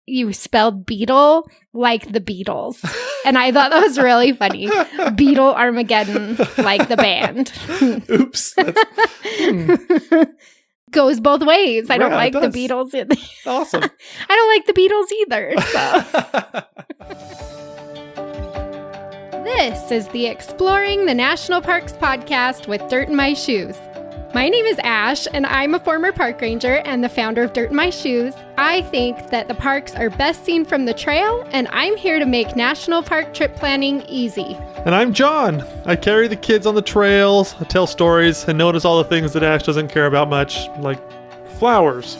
you spelled Beetle like the Beatles. And I thought that was really funny. Beetle Armageddon, like the band. Oops. Goes both ways. I don't Yeah, like it the does. Beatles either. Awesome. I don't like the Beatles either. So this is the Exploring the National Parks podcast with Dirt in My Shoes. My name is Ash, and I'm a former park ranger and the founder of Dirt in My Shoes. I think that the parks are best seen from the trail, and I'm here to make national park trip planning easy. And I'm John. I carry the kids on the trails, I tell stories, and notice all the things that Ash doesn't care about much, like flowers.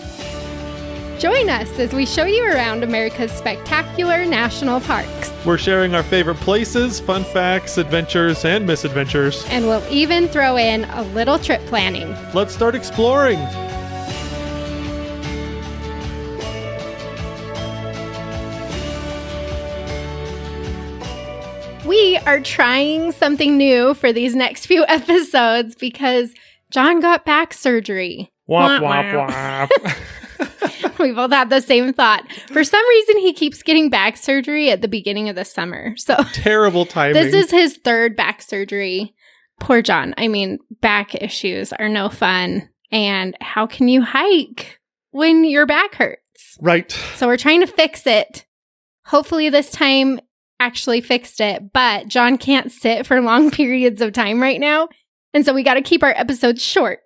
Join us as we show you around America's spectacular national parks. We're sharing our favorite places, fun facts, adventures, and misadventures. And we'll even throw in a little trip planning. Let's start exploring. We are trying something new for these next few episodes because John got back surgery. Womp, womp, womp. We both had the same thought. For some reason, he keeps getting back surgery at the beginning of the summer. So Terrible timing. this is his third back surgery. Poor John. I mean, back issues are no fun. And how can you hike when your back hurts? Right. So we're trying to fix it. Hopefully this time actually fixed it. But John can't sit for long periods of time right now. And so we got to keep our episodes short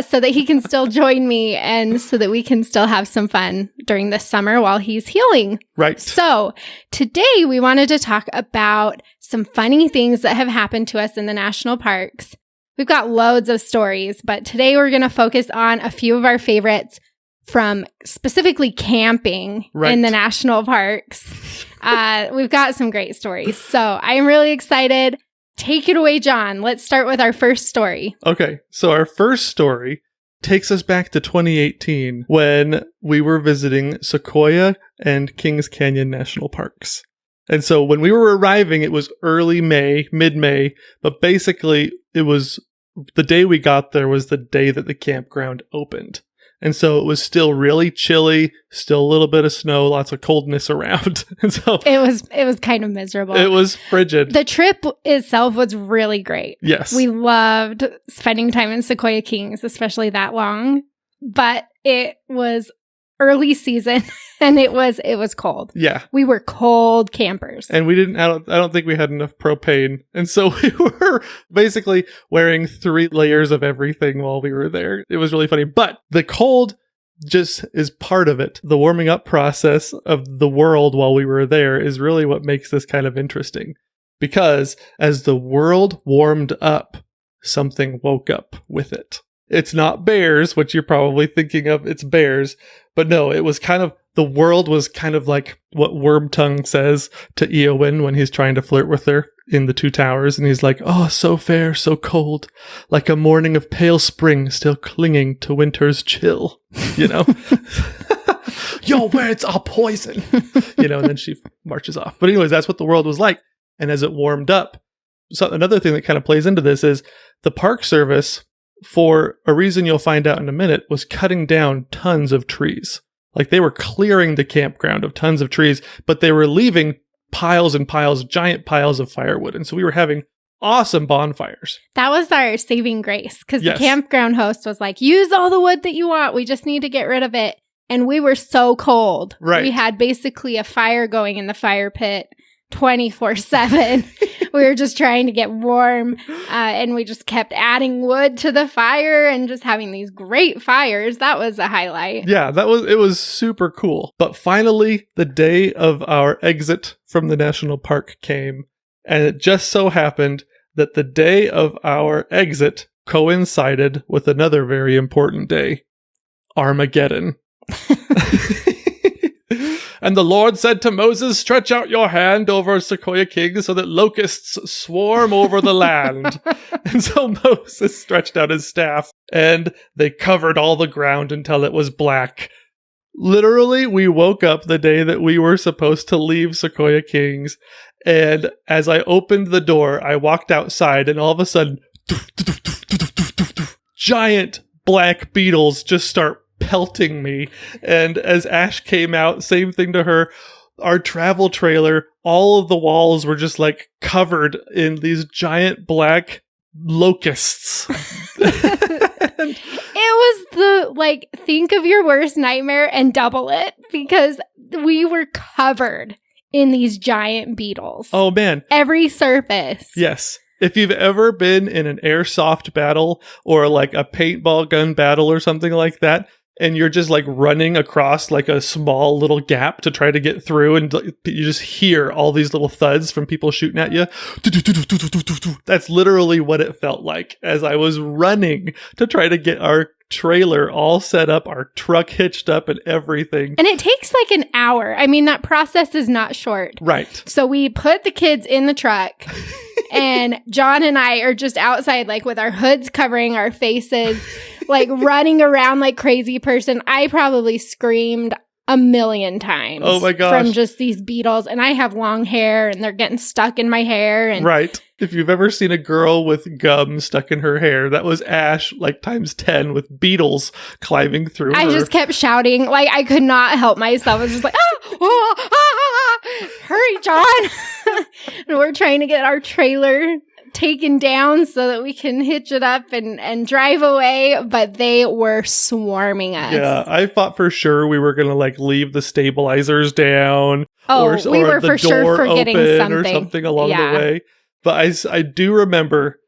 so that he can still join me and so that we can still have some fun during the summer while he's healing. Right. So today we wanted to talk about some funny things that have happened to us in the national parks. We've got loads of stories, but today we're going to focus on a few of our favorites from specifically camping in the national parks. We've got some great stories. So I am really excited. Take it away, John. Let's start with our first story. Okay, so our first story takes us back to 2018 when we were visiting Sequoia and Kings Canyon National Parks. And so when we were arriving, it was early May, mid-May, but basically it was the day we got there was the day that the campground opened. And so it was still really chilly, still a little bit of snow, lots of coldness around. And so it was kind of miserable. It was frigid. The trip itself was really great. Yes. We loved spending time in Sequoia Kings, especially that long. But it was early season and it was cold. Yeah. We were cold campers. And I don't think we had enough propane. And so we were basically wearing 3 layers of everything while we were there. It was really funny. But the cold just is part of it. The warming up process of the world while we were there is really what makes this kind of interesting. Because as the world warmed up, something woke up with it. It's not bears, which you're probably thinking of. It's bears. But no, it was the world was kind of like what Wormtongue says to Eowyn when he's trying to flirt with her in the 2 Towers. And he's like, oh, so fair, so cold, like a morning of pale spring still clinging to winter's chill, you know? Your words are poison, you know, and then she marches off. But anyways, that's what the world was like. And as it warmed up, so another thing that kind of plays into this is the Park Service, for a reason you'll find out in a minute, was cutting down tons of trees. Like they were clearing the campground of tons of trees, but they were leaving piles and piles, giant piles of firewood. And so we were having awesome bonfires. That was our saving grace because Yes. The campground host was like, use all the wood that you want. We just need to get rid of it. And we were so cold. Right. We had basically a fire going in the fire pit 24/7. We were just trying to get warm, and we just kept adding wood to the fire and just having these great fires. That was a highlight. Yeah, it was super cool. But finally, the day of our exit from the national park came, and it just so happened that the day of our exit coincided with another very important day, Armageddon. And the Lord said to Moses, stretch out your hand over Sequoia Kings so that locusts swarm over the land. And so Moses stretched out his staff and they covered all the ground until it was black. Literally, we woke up the day that we were supposed to leave Sequoia Kings. And as I opened the door, I walked outside and all of a sudden, giant black beetles just start pelting me. And as Ash came out, same thing to her. Our travel trailer, all of the walls were just like covered in these giant black locusts. It was the, like, think of your worst nightmare and double it, because we were covered in these giant beetles. Oh, man. Every surface. Yes. If you've ever been in an airsoft battle or like a paintball gun battle or something like that, and you're just like running across like a small little gap to try to get through, and you just hear all these little thuds from people shooting at you. That's literally what it felt like as I was running to try to get our trailer all set up, our truck hitched up and everything. And it takes like an hour. I mean, that process is not short. Right. So we put the kids in the truck and John and I are just outside, like with our hoods covering our faces, like running around like crazy person. I probably screamed a million times. Oh my gosh. From just these beetles. And I have long hair and they're getting stuck in my hair. And right. If you've ever seen a girl with gum stuck in her hair, that was Ash, like times 10, with beetles climbing through I her. just kept shouting. Like, I could not help myself. I was just like, hurry, John. And we're trying to get our trailer taken down so that we can hitch it up and drive away, but they were swarming us. Yeah, I thought for sure we were going to like leave the stabilizers down. We were for sure forgetting something. Or something along the way. But I do remember,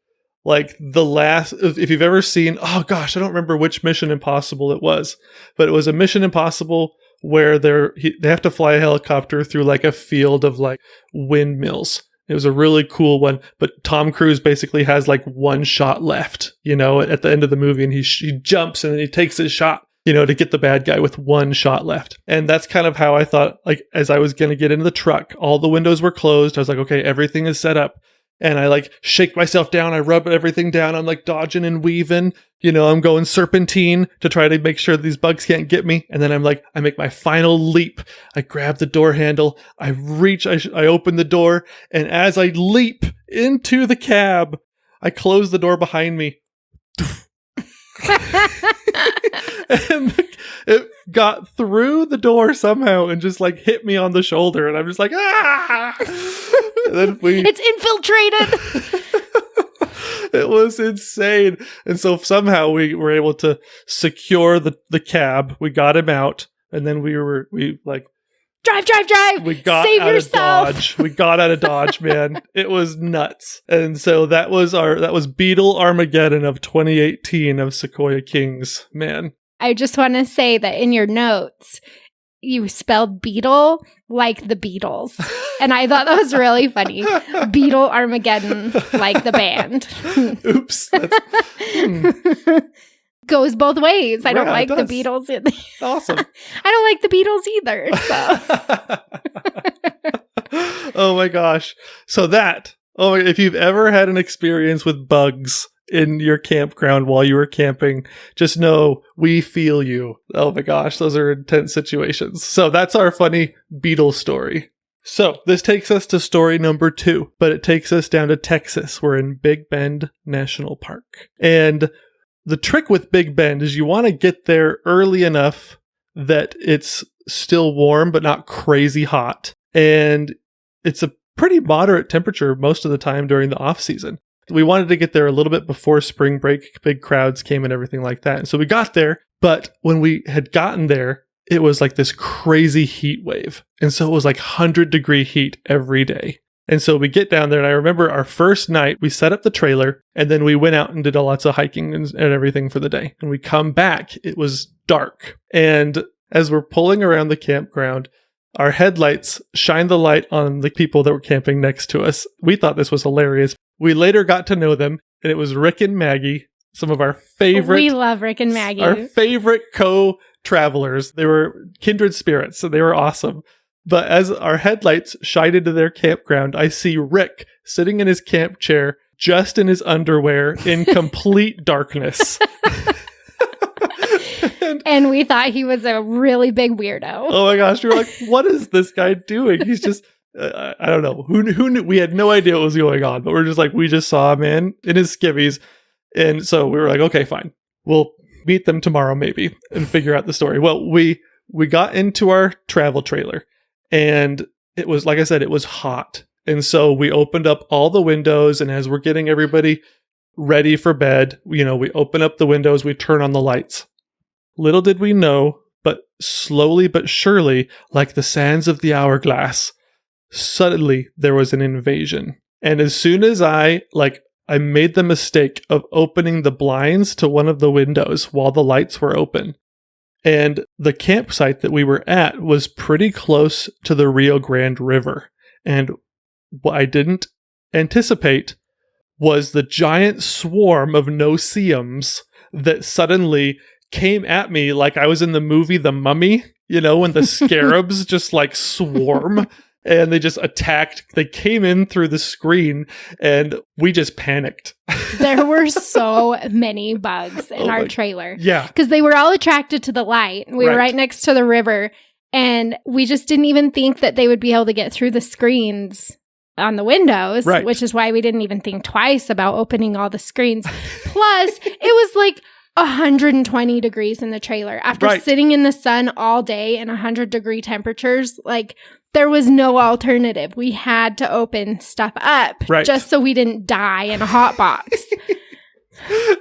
like, the last, if you've ever seen, oh gosh, I don't remember which Mission Impossible it was, but it was a Mission Impossible where they have to fly a helicopter through like a field of like windmills. It was a really cool one, but Tom Cruise basically has like one shot left, you know, at the end of the movie, and he jumps and then he takes his shot, you know, to get the bad guy with one shot left. And that's kind of how I thought, like, as I was going to get into the truck, all the windows were closed. I was like, okay, everything is set up. And I like shake myself down. I rub everything down. I'm like dodging and weaving. You know, I'm going serpentine to try to make sure these bugs can't get me. And then I make my final leap. I grab the door handle. I open the door. And as I leap into the cab, I close the door behind me. And it got through the door somehow and just like hit me on the shoulder, and I'm just like, ah! And then it's infiltrated. It was insane. And so somehow we were able to secure the cab. We got him out, and then we like drive. We got Save out yourself. of Dodge. We got out of Dodge, man. It was nuts. And so that was Beetle Armageddon of 2018 of Sequoia Kings, man. I just want to say that in your notes, you spelled Beetle like the Beatles. And I thought that was really funny. Beetle Armageddon, like the band. Oops. Goes both ways. I don't like the does. Beatles. Awesome. I don't like the Beatles either. So. Oh my gosh. So if you've ever had an experience with bugs in your campground while you were camping, just know we feel you. Oh my gosh, those are intense situations. So that's our funny beetle story. So this takes us to story number 2, but it takes us down to Texas. We're in Big Bend National Park. And the trick with Big Bend is you want to get there early enough that it's still warm but not crazy hot. And it's a pretty moderate temperature most of the time during the off season. We wanted to get there a little bit before spring break, big crowds came and everything like that. And so we got there, but when we had gotten there, it was like this crazy heat wave. And so it was like 100-degree heat every day. And so we get down there, and I remember our first night, we set up the trailer, and then we went out and did lots of hiking and everything for the day. And we come back, it was dark. And as we're pulling around the campground, our headlights shine the light on the people that were camping next to us. We thought this was hilarious. We later got to know them, and it was Rick and Maggie, some of our favorite... We love Rick and Maggie. Our favorite co-travelers. They were kindred spirits, so they were awesome. But as our headlights shine into their campground, I see Rick sitting in his camp chair, just in his underwear, in complete darkness. And we thought he was a really big weirdo. Oh my gosh, we were like, what is this guy doing? He's just, I don't know. Who knew? We had no idea what was going on, but we're just like, we just saw a man in his skivvies. And so we were like, okay, fine. We'll meet them tomorrow maybe and figure out the story. Well, we got into our travel trailer and it was, like I said, it was hot. And so we opened up all the windows, and as we're getting everybody ready for bed, we open up the windows, we turn on the lights. Little did we know, but slowly but surely, like the sands of the hourglass, suddenly there was an invasion. And as soon as I made the mistake of opening the blinds to one of the windows while the lights were open. And the campsite that we were at was pretty close to the Rio Grande River. And what I didn't anticipate was the giant swarm of no-see-ums that suddenly came at me like I was in the movie The Mummy, when the scarabs just swarm and they just attacked. They came in through the screen and we just panicked. There were so many bugs in our trailer. Yeah. Because they were all attracted to the light. We were right next to the river, and we just didn't even think that they would be able to get through the screens on the windows, which is why we didn't even think twice about opening all the screens. Plus, it was 120 degrees in the trailer. After sitting in the sun all day in 100-degree temperatures, there was no alternative. We had to open stuff up just so we didn't die in a hot box.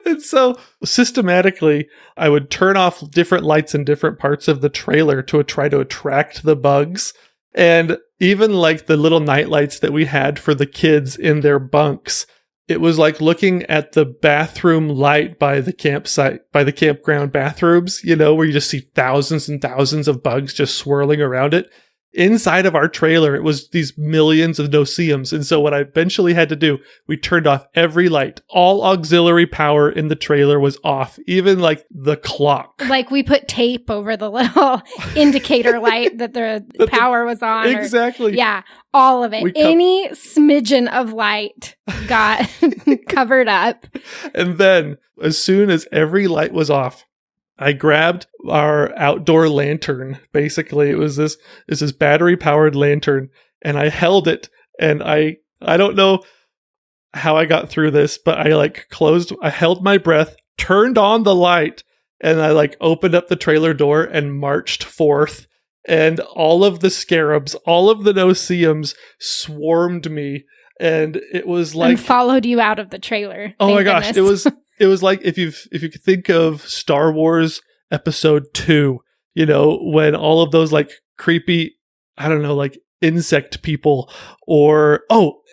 And so systematically, I would turn off different lights in different parts of the trailer to try to attract the bugs. And even the little night lights that we had for the kids in their bunks, it was like looking at the bathroom light by the campsite, by the campground bathrooms, where you just see thousands and thousands of bugs just swirling around it. Inside of our trailer, it was these millions of no-see-ums. And so what I eventually had to do, we turned off every light. All auxiliary power in the trailer was off, even the clock. We put tape over the little indicator light that the power was on. Exactly. All of it. Any smidgen of light got covered up. And then, as soon as every light was off, I grabbed our outdoor lantern. Basically, it was this battery-powered lantern, and I held it, and I don't know how I got through this, but I held my breath, turned on the light, and I opened up the trailer door and marched forth, and all of the scarabs, all of the no-see-ums swarmed me, and it was and followed you out of the trailer. Oh my gosh, it was like if you could think of Star Wars Episode 2, when all of those creepy, I don't know, insect people, or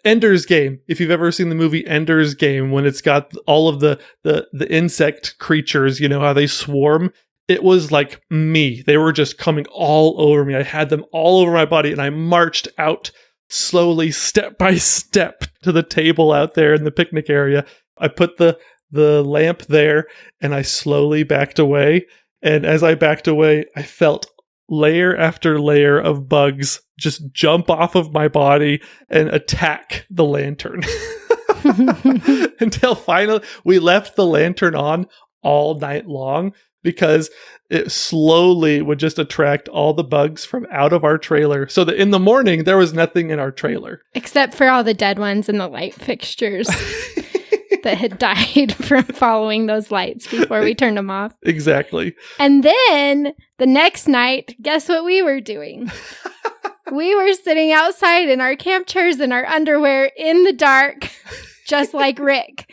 Ender's Game. If you've ever seen the movie Ender's Game, when it's got all of the insect creatures, how they swarm. It was like me. They were just coming all over me. I had them all over my body, and I marched out slowly, step by step, to the table out there in the picnic area. I put the lamp there, and I slowly backed away. And as I backed away, I felt layer after layer of bugs just jump off of my body and attack the lantern. Until finally we left the lantern on all night long, because it slowly would just attract all the bugs from out of our trailer, so that in the morning there was nothing in our trailer. Except for all the dead ones in the light fixtures that had died from following those lights before we turned them off. Exactly. And then the next night, guess what we were doing? We were sitting outside in our camp chairs in our underwear in the dark, just like Rick,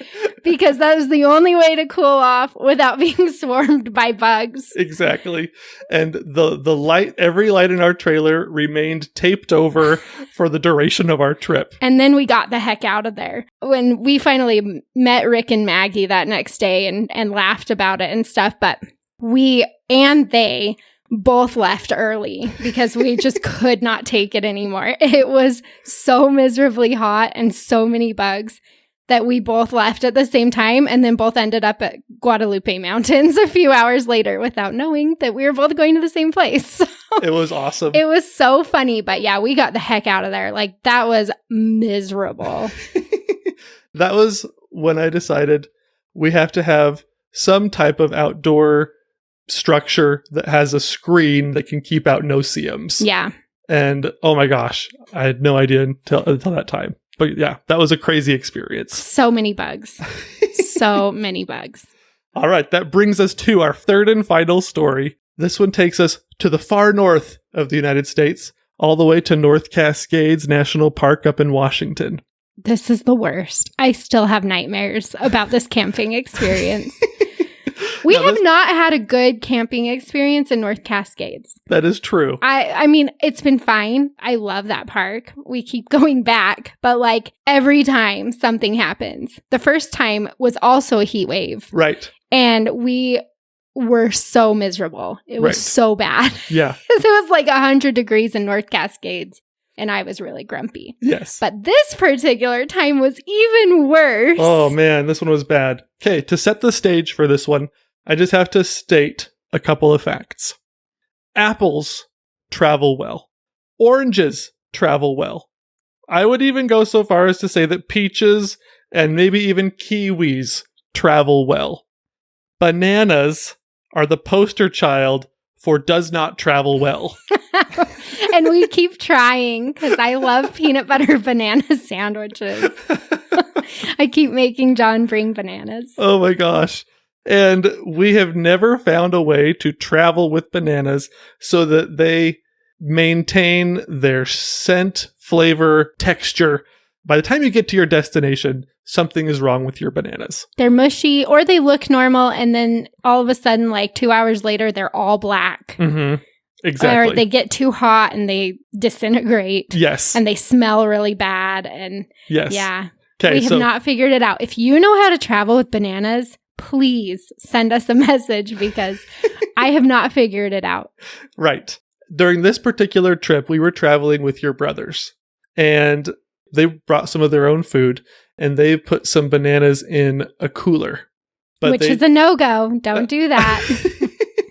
because that was the only way to cool off without being swarmed by bugs. Exactly. And the light, every light in our trailer remained taped over for the duration of our trip. And then we got the heck out of there. When we finally met Rick and Maggie that next day and laughed about it and stuff, but we and they both left early because we just could not take it anymore. It was so miserably hot and so many bugs that we both left at the same time, and then both ended up at Guadalupe Mountains a few hours later without knowing that we were both going to the same place. So it was awesome. It was so funny, but yeah, we got the heck out of there. That was miserable. That was when I decided we have to have some type of outdoor structure that has a screen that can keep out no-see-ums. Yeah. And oh my gosh, I had no idea until that time. But yeah, that was a crazy experience. So many bugs. So many bugs. All right, that brings us to our third and final story. This one takes us to the far north of the United States, all the way to North Cascades National Park up in Washington. This is the worst. I still have nightmares about this camping experience. We have not had a good camping experience in North Cascades. That is true. I mean, it's been fine. I love that park. We keep going back. But like every time something happens. The first time was also a heat wave. Right. And we were so miserable. It was so bad. Yeah. It was like 100 degrees in North Cascades. And I was really grumpy. Yes. But this particular time was even worse. Oh, man, this one was bad. Okay, to set the stage for this one, I just have to state a couple of facts. Apples travel well. Oranges travel well. I would even go so far as to say that peaches and maybe even kiwis travel well. Bananas are the poster child for does not travel well. And we keep trying because I love peanut butter banana sandwiches. I keep making John bring bananas. Oh my gosh. And we have never found a way to travel with bananas so that they maintain their scent, flavor, texture. By the time you get to your destination, something is wrong with your bananas. They're mushy or they look normal. And then all of a sudden, like 2 hours later, they're all black. Mm-hmm. Exactly. Or they get too hot and they disintegrate. Yes. And they smell really bad. And yes. Yeah. Okay, we have not figured it out. If you know how to travel with bananas, please send us a message because I have not figured it out. Right. During this particular trip, we were traveling with your brothers. And they brought some of their own food. And they put some bananas in a cooler. Which is a no-go. Don't do that.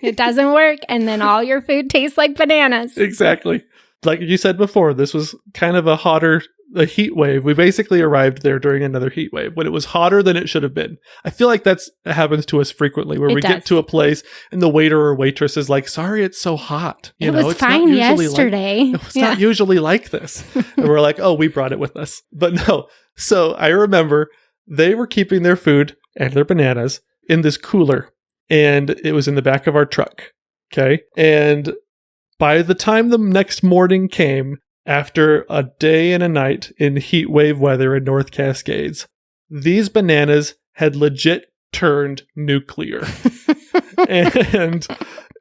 It doesn't work, and then all your food tastes like bananas. Exactly. Like you said before, this was kind of a heat wave. We basically arrived there during another heat wave when it was hotter than it should have been. I feel like that happens to us frequently where we get to a place and the waiter or waitress is like, sorry, it's so hot. It was fine yesterday. It's not usually like this. And we're like, oh, we brought it with us. But no. So I remember they were keeping their food and their bananas in this cooler. And it was in the back of our truck. Okay. And by the time the next morning came, after a day and a night in heat wave weather in North Cascades, these bananas had legit turned nuclear.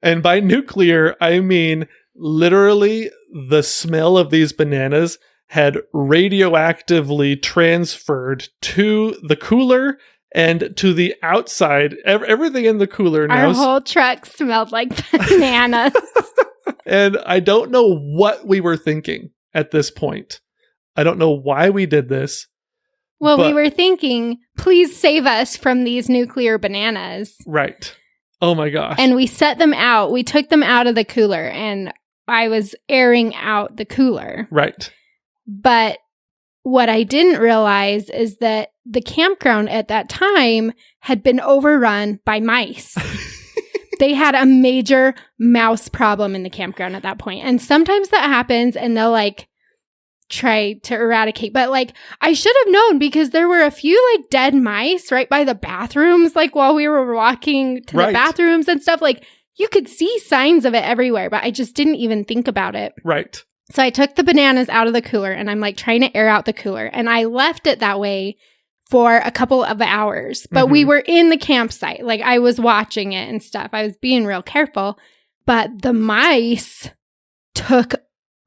and by nuclear, I mean literally the smell of these bananas had radioactively transferred to the cooler and to the outside. Everything in the cooler now. Our whole truck smelled like bananas. And I don't know what we were thinking at this point. I don't know why we did this. Well, we were thinking, please save us from these nuclear bananas. Right. Oh my gosh. And we set them out. We took them out of the cooler and I was airing out the cooler. Right. But what I didn't realize is that the campground at that time had been overrun by mice. They had a major mouse problem in the campground at that point. And sometimes that happens and they'll like try to eradicate. But like I should have known because there were a few like dead mice right by the bathrooms, like while we were walking to the bathrooms and stuff. Like you could see signs of it everywhere, but I just didn't even think about it. Right. So I took the bananas out of the cooler and I'm like trying to air out the cooler. And I left it that way for a couple of hours. But we were in the campsite. Like I was watching it and stuff. I was being real careful. But the mice took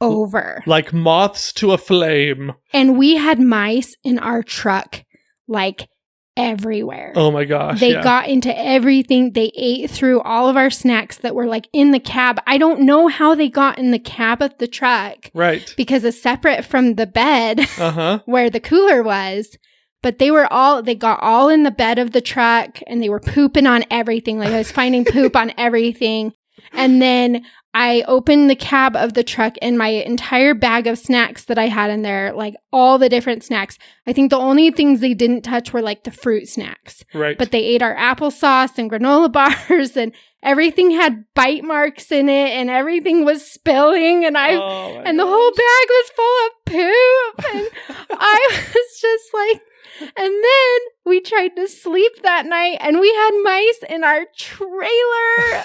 over. Like moths to a flame. And we had mice in our truck like everywhere. Oh my gosh. They got into everything. They ate through all of our snacks that were like in the cab. I don't know how they got in the cab of the truck. Right. Because it's separate from the bed where the cooler was. But they got all in the bed of the truck and they were pooping on everything. Like I was finding poop on everything. And then I opened the cab of the truck and my entire bag of snacks that I had in there, like all the different snacks. I think the only things they didn't touch were like the fruit snacks. Right. But they ate our applesauce and granola bars and everything had bite marks in it and everything was spilling and the whole bag was full of poop. And I was just like, And then we tried to sleep that night and we had mice in our trailer.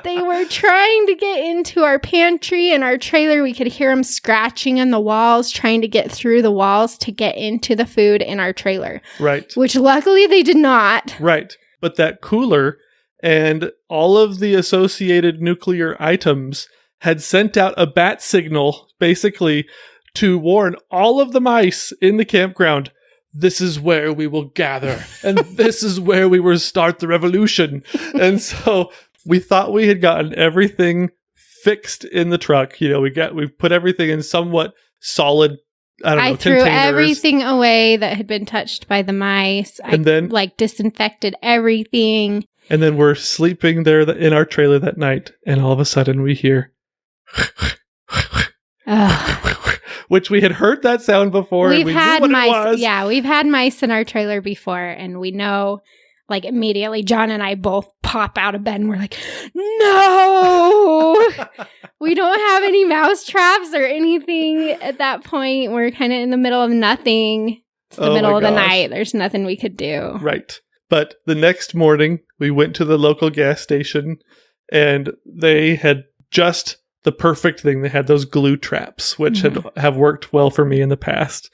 They were trying to get into our pantry and our trailer. We could hear them scratching on the walls, trying to get through the walls to get into the food in our trailer. Right. Which luckily they did not. Right. But that cooler and all of the associated nuclear items had sent out a bat signal, basically, to warn all of the mice in the campground, this is where we will gather, and this is where we will start the revolution. And so we thought we had gotten everything fixed in the truck. You know, we put everything in somewhat solid, I threw containers. Everything away that had been touched by the mice. And then disinfected everything. And then we're sleeping there in our trailer that night, and all of a sudden we hear which we had heard that sound before. We've had mice. It was. Yeah, we've had mice in our trailer before, and we know, like, immediately, John and I both pop out of bed and we're like, no, we don't have any mouse traps or anything at that point. We're kind of in the middle of nothing. It's the middle of the night. There's nothing we could do. Right. But the next morning, we went to the local gas station, and they had just the perfect thing. They had those glue traps, which have worked well for me in the past.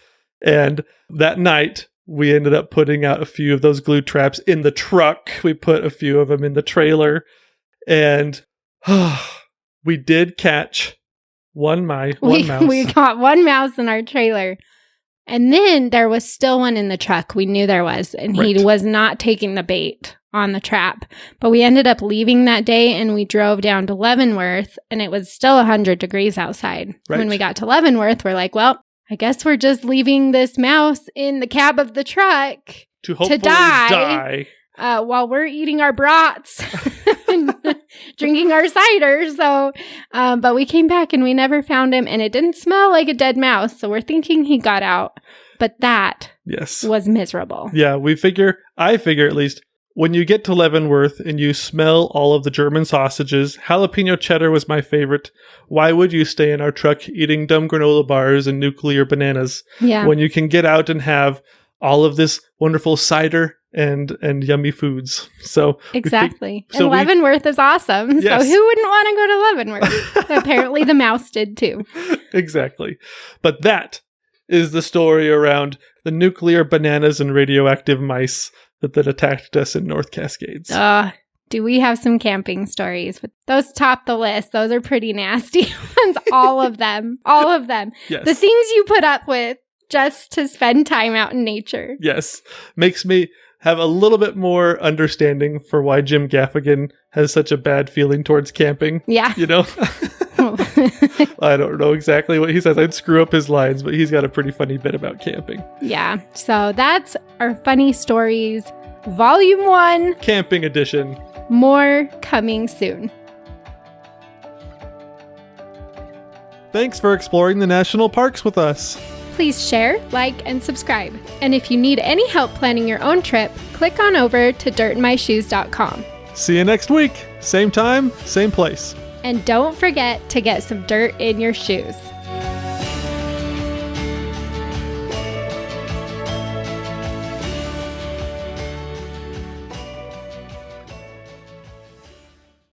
And that night, we ended up putting out a few of those glue traps in the truck. We put a few of them in the trailer. And we did catch one mouse. We got one mouse in our trailer. And then there was still one in the truck. We knew there was. And he was not taking the bait on the trap. But we ended up leaving that day, and we drove down to Leavenworth, and it was still 100 degrees outside. Right. When we got to Leavenworth, we're like, well, I guess we're just leaving this mouse in the cab of the truck to hopefully die. While we're eating our brats and drinking our cider. So, but we came back and we never found him, and it didn't smell like a dead mouse. So we're thinking he got out, but that was miserable. Yeah, I figure at least, when you get to Leavenworth and you smell all of the German sausages, jalapeno cheddar was my favorite. Why would you stay in our truck eating dumb granola bars and nuclear bananas when you can get out and have all of this wonderful cider and yummy foods? So exactly. And Leavenworth is awesome. Yes. So who wouldn't want to go to Leavenworth? Apparently the mouse did too. Exactly. But that is the story around the nuclear bananas and radioactive mice that attacked us in North Cascades. Do we have some camping stories? But those top the list. Those are pretty nasty ones. All of them. All of them. Yes. The things you put up with just to spend time out in nature. Yes. Makes me have a little bit more understanding for why Jim Gaffigan has such a bad feeling towards camping. Yeah. You know? I don't know exactly what he says. I'd screw up his lines, but he's got a pretty funny bit about camping. Yeah. So that's our Funny Stories, Volume 1. Camping Edition. More coming soon. Thanks for exploring the national parks with us. Please share, like, and subscribe. And if you need any help planning your own trip, click on over to dirtmyshoes.com. See you next week. Same time, same place. And don't forget to get some dirt in your shoes.